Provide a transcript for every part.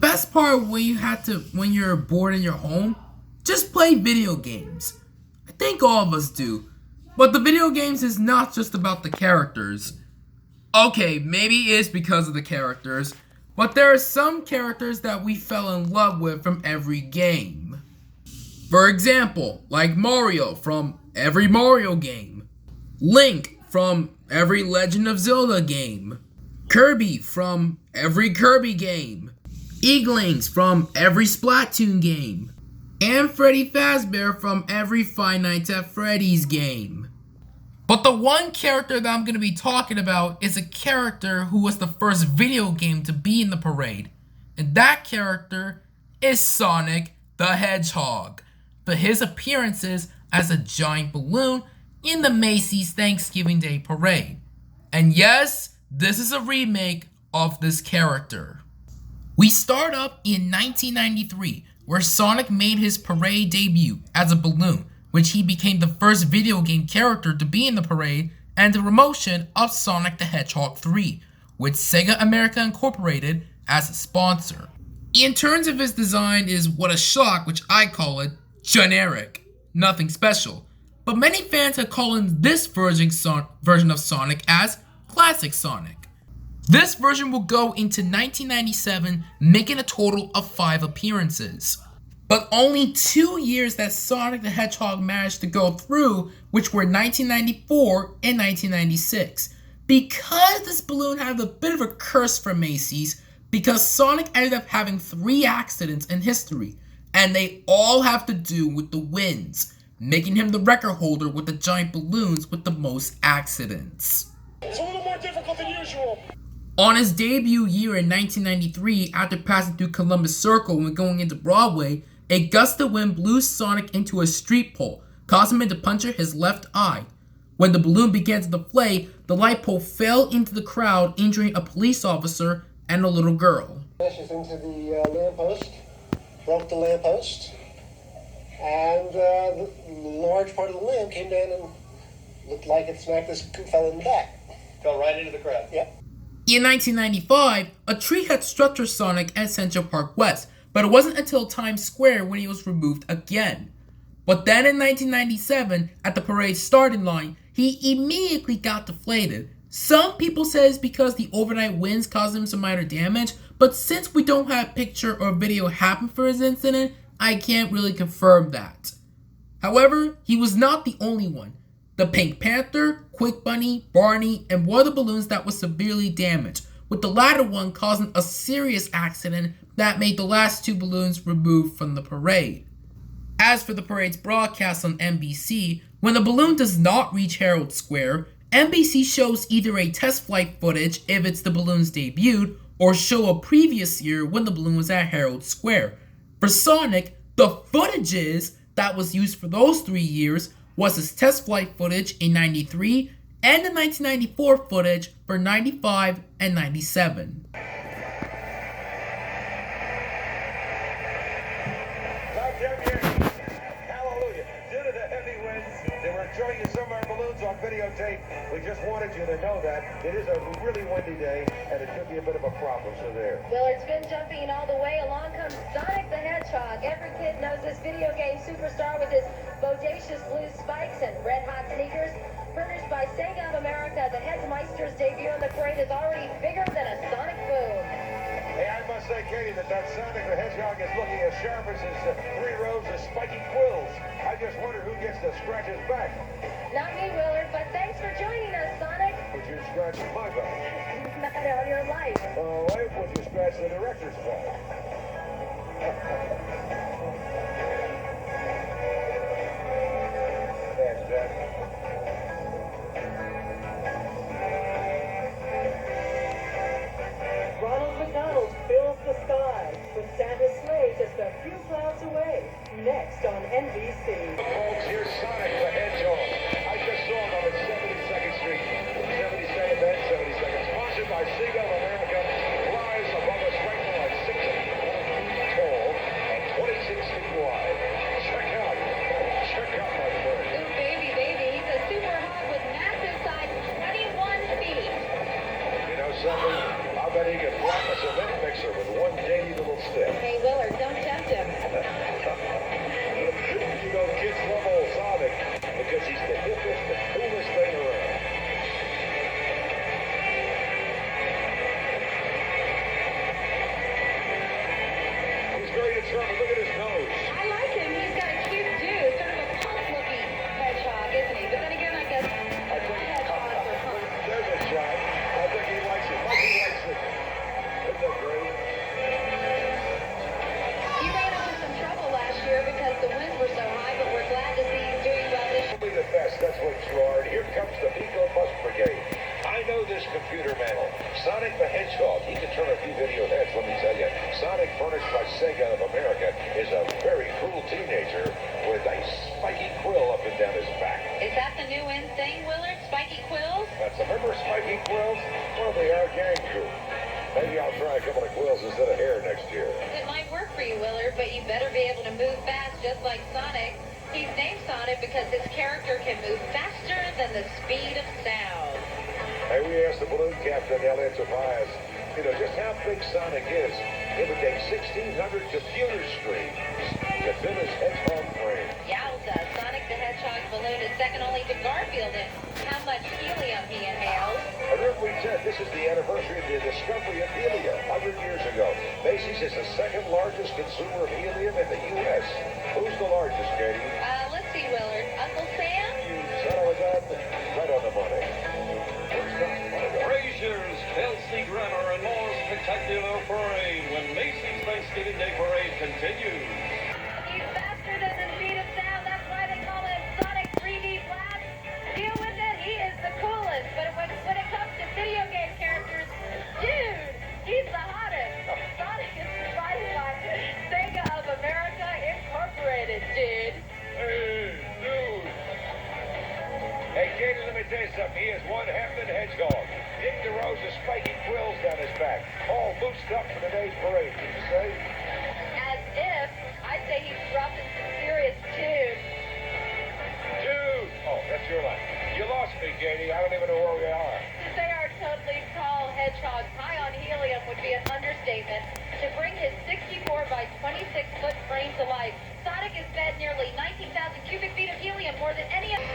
best part when you're bored in your home, just play video games. I think all of us do. But the video games is not just about the characters. Okay, maybe it's because of the characters, but there are some characters that we fell in love with from every game. For example, like Mario from every Mario game, Link from every Legend of Zelda game, Kirby from every Kirby game, Eaglings from every Splatoon game, and Freddy Fazbear from every Five Nights at Freddy's game. But the one character that I'm going to be talking about is a character who was the first video game to be in the parade. And that character is Sonic the Hedgehog, for his appearances as a giant balloon in the Macy's Thanksgiving Day Parade. And yes, this is a remake of this character. We start up in 1993, where Sonic made his parade debut as a balloon, which he became the first video game character to be in the parade, and the promotion of Sonic the Hedgehog 3, with Sega America Incorporated as a sponsor. In terms of his design is what a shock, which I call it generic, nothing special. But many fans have called this version of Sonic as Classic Sonic. This version will go into 1997, making a total of 5 appearances. But only 2 years that Sonic the Hedgehog managed to go through, which were 1994 and 1996. Because this balloon had a bit of a curse for Macy's, because Sonic ended up having 3 accidents in history, and they all have to do with the winds, making him the record holder with the giant balloons with the most accidents. It's a little more difficult than usual. On his debut year in 1993, after passing through Columbus Circle and going into Broadway, a gust of wind blew Sonic into a street pole, causing him to puncture his left eye. When the balloon began to deflate, the light pole fell into the crowd, injuring a police officer and a little girl. Smashes into the lamppost, broke the lamppost, and the large part of the lamp came down and looked like it smacked this fella in the back. Fell right into the crowd. Yep. In 1995, a tree had struck Sonic at Central Park West, but it wasn't until Times Square when he was removed again. But then in 1997, at the parade starting line, he immediately got deflated. Some people say it's because the overnight winds caused him some minor damage, but since we don't have picture or video happen for his incident, I can't really confirm that. However, he was not the only one. The Pink Panther, Quick Bunny, Barney, and one of the balloons that was severely damaged, with the latter one causing a serious accident that made the last 2 balloons removed from the parade. As for the parade's broadcast on NBC, when the balloon does not reach Herald Square, NBC shows either a test flight footage if it's the balloon's debut, or show a previous year when the balloon was at Herald Square. For Sonic, the footages that was used for those 3 years was his test flight footage in 93 and the 1994 footage for 95 and 97. Hallelujah. Due to the heavy winds, they were showing you some of our balloons on videotape. We just wanted you to know that it is a really windy day, and it could be a bit of a problem, so there. Willard's been jumping all the way. Along comes Sonic the Hedgehog. Every kid knows this video game superstar with his bodacious blue spikes and red-hot sneakers. Furnished by Sega of America, the Headmeister's debut in the parade is already bigger than a sonic boom. Hey, I must say, Katie, that Sonic the Hedgehog is looking as sharp as his 3 rows of spiky quills. I just wonder who gets to scratch his back. Not me, Willard, but thanks for joining us, Sonic. Would you scratch my back? Not all your life. Oh, wait, would you scratch the director's back? Thanks, Jack. Ronald McDonald fills the sky with Santa's sleigh just a few clouds away. Next on NBC. Folks, here's Sonic the Hedgehog. I just saw him on the 72nd Street. 72nd bed, 72nd. Sponsored by Sega of America. Flies above us right now at 6 feet tall and 26 feet wide. Check out my friend. Little baby, he's a Charlie, look at his nose. I like him. He's got a cute dude, sort of a punk-looking hedgehog, isn't he? But then again, I guess I think hedgehogs are punk. there's a shot. I think he likes it. Mikey likes it. Isn't that great? He ran into some trouble last year because the winds were so high, but we're glad to see he's doing well this year. Be the best. That's what you are. And here comes the Pico Bus Brigade. I know this computer man. Sonic the Hedgehog. He can turn a few video heads, let me tell you. Sonic, furnished by Sega of America, is a very cool teenager with a spiky quill up and down his back. Is that the new in thing, Willard? Spiky quills? Remember spiky quills? Well, they are gang crew. Maybe I'll try a couple of quills instead of hair next year. It might work for you, Willard, but you better be able to move fast just like Sonic. He's named Sonic because his character can move faster than the speed of sound. Hey, we asked the balloon captain, Elliot Tobias, just how big Sonic is. It would take 1,600 computer screens to fill his hedgehog frame. Yowza, Sonic the Hedgehog balloon is second only to Garfield in how much helium he inhales. And if we said this is the anniversary of the discovery of helium 100 years ago. Macy's is the second largest consumer of helium in the U.S. Who's the largest, Katie? Let's see, Willard. Uncle Sam? You son of a gun. Right on the money. Frazier's Kelsey Grammer and more spectacular parade when Macy's Thanksgiving Day Parade continues. He's faster than the speed of sound. That's why they call him Sonic 3D Blast. Deal with it. He is the coolest. But when it comes to video game characters, dude, he's the hottest. Sonic is provided by Sega of America Incorporated, dude. Hey, dude. Hey, Katie, let me tell you something. He is one Hampton hedgehog. Dick DeRosa spiky quills down his back. All boosted up for today's parade. Did you say? As if, I'd say he's dropping some serious tunes. Dude. Oh, that's your line. You lost me, Katie. I don't even know where we are. To say our totally tall hedgehog high on helium would be an understatement. To bring his 64 by 26 foot frame to life, Sonic has fed nearly 19,000 cubic feet of helium, more than any other.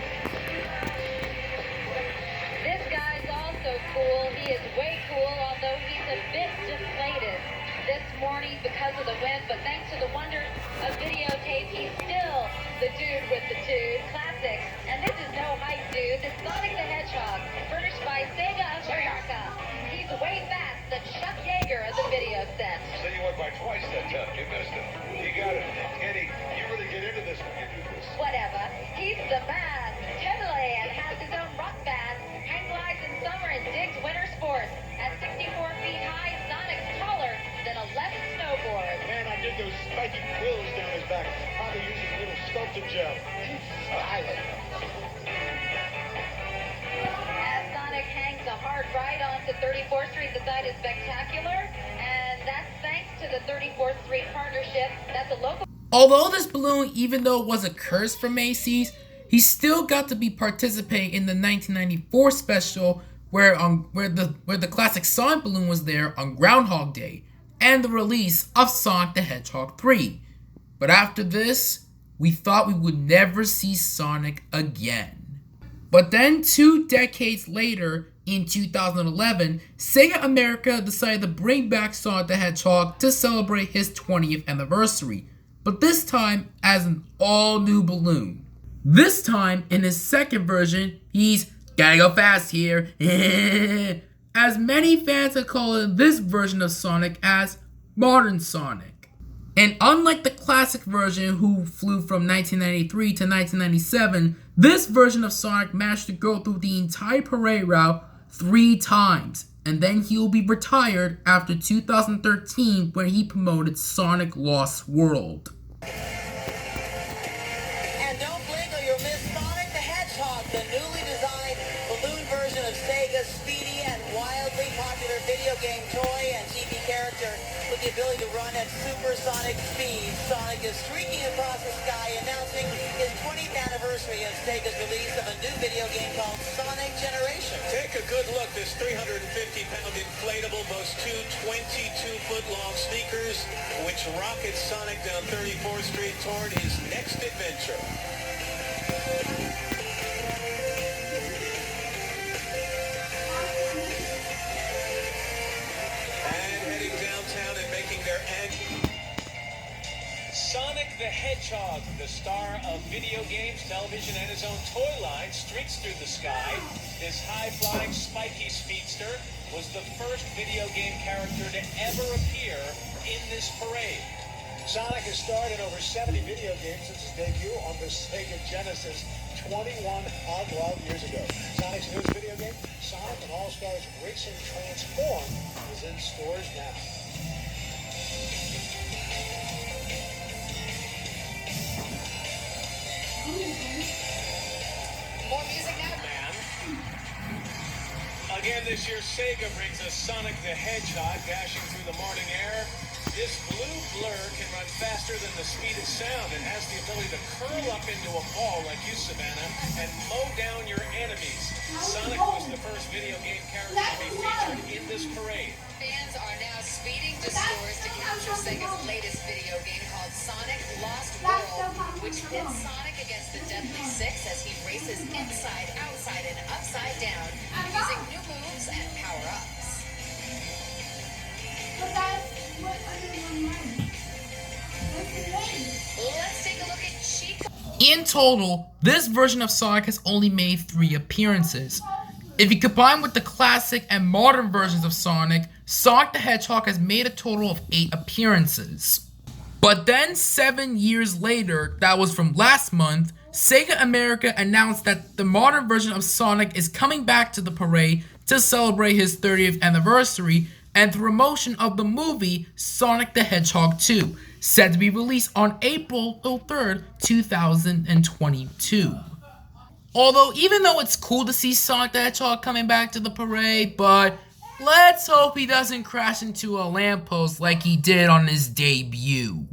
This guy's also cool. He is way cool, although he's a bit deflated this morning because of the wind. But thanks to the wonders of videotape, he's still the dude with the dude. Classic. And this is no hype, dude. This is Sonic the Hedgehog, furnished by Sega of America. He's way fast, the Chuck Yeager of the video set. So you went by twice that time. You missed it. You got it. Katie, you really get into this when you do this. Whatever. He's the man. Timberland has his own rock band. Hang glides in summer and digs winter sports. At 64 feet high, Sonic's taller than 11 snowboards. Man, I did those spiky quills down his back. Probably using a little sculpted gel. As Sonic hangs a hard ride onto 34th Street, the site is spectacular. And that's thanks to the 34th Street partnership. That's a local. Although this balloon, even though it was a curse for Macy's, he still got to be participating in the 1994 special where the classic Sonic balloon was there on Groundhog Day and the release of Sonic the Hedgehog 3. But after this, we thought we would never see Sonic again. But then 2 decades later, in 2011, Sega America decided to bring back Sonic the Hedgehog to celebrate his 20th anniversary, but this time as an all-new balloon. This time, in his second version, he's gotta go fast here, as many fans are calling this version of Sonic as Modern Sonic. And unlike the classic version who flew from 1993 to 1997, this version of Sonic managed to go through the entire parade route 3 times, and then he will be retired after 2013 when he promoted Sonic Lost World. And don't blink or you'll miss Sonic the Hedgehog, the newly designed balloon version of Sega's speedy and wildly popular video game toy and TV character with the ability to run at supersonic speed. Sonic is streaking across the sky, announcing his 20th anniversary of Sega's release of a new video game called Sonic Generation. Take a good look. This 350-pound inflatable boasts 2 22-foot-long sneakers, which rocket Sonic down 34th Street toward his next adventure. And heading downtown and making their Hedgehog, the star of video games, television, and his own toy line, streaks through the sky. This high-flying, spiky speedster was the first video game character to ever appear in this parade. Sonic has starred in over 70 video games since his debut on the Sega Genesis 21 odd wild years ago. Sonic's newest video game, Sonic and All-Stars Racing Transform, is in stores now. More music now. Man. Again this year, Sega brings us Sonic the Hedgehog dashing through the morning air. This blue blur can run faster than the speed of sound and has the ability to curl up into a ball like you, Savannah, and mow down your enemies. Sonic was the first video game character to be featured in this parade. Fans are now speeding to stores to capture Sega's latest video game called Sonic Lost World, which pits Sonic against the Deadly Six as he races inside, outside, and upside down using new moves and power-ups. Let's take a look at Chico. In total, this version of Sonic has only made 3 appearances. If you combine with the classic and modern versions of Sonic, Sonic the Hedgehog has made a total of 8 appearances. But then 7 years later, that was from last month, Sega America announced that the modern version of Sonic is coming back to the parade to celebrate his 30th anniversary and the promotion of the movie Sonic the Hedgehog 2, set to be released on April 3rd, 2022. Although, even though it's cool to see Sonic the Hedgehog coming back to the parade, but let's hope he doesn't crash into a lamppost like he did on his debut.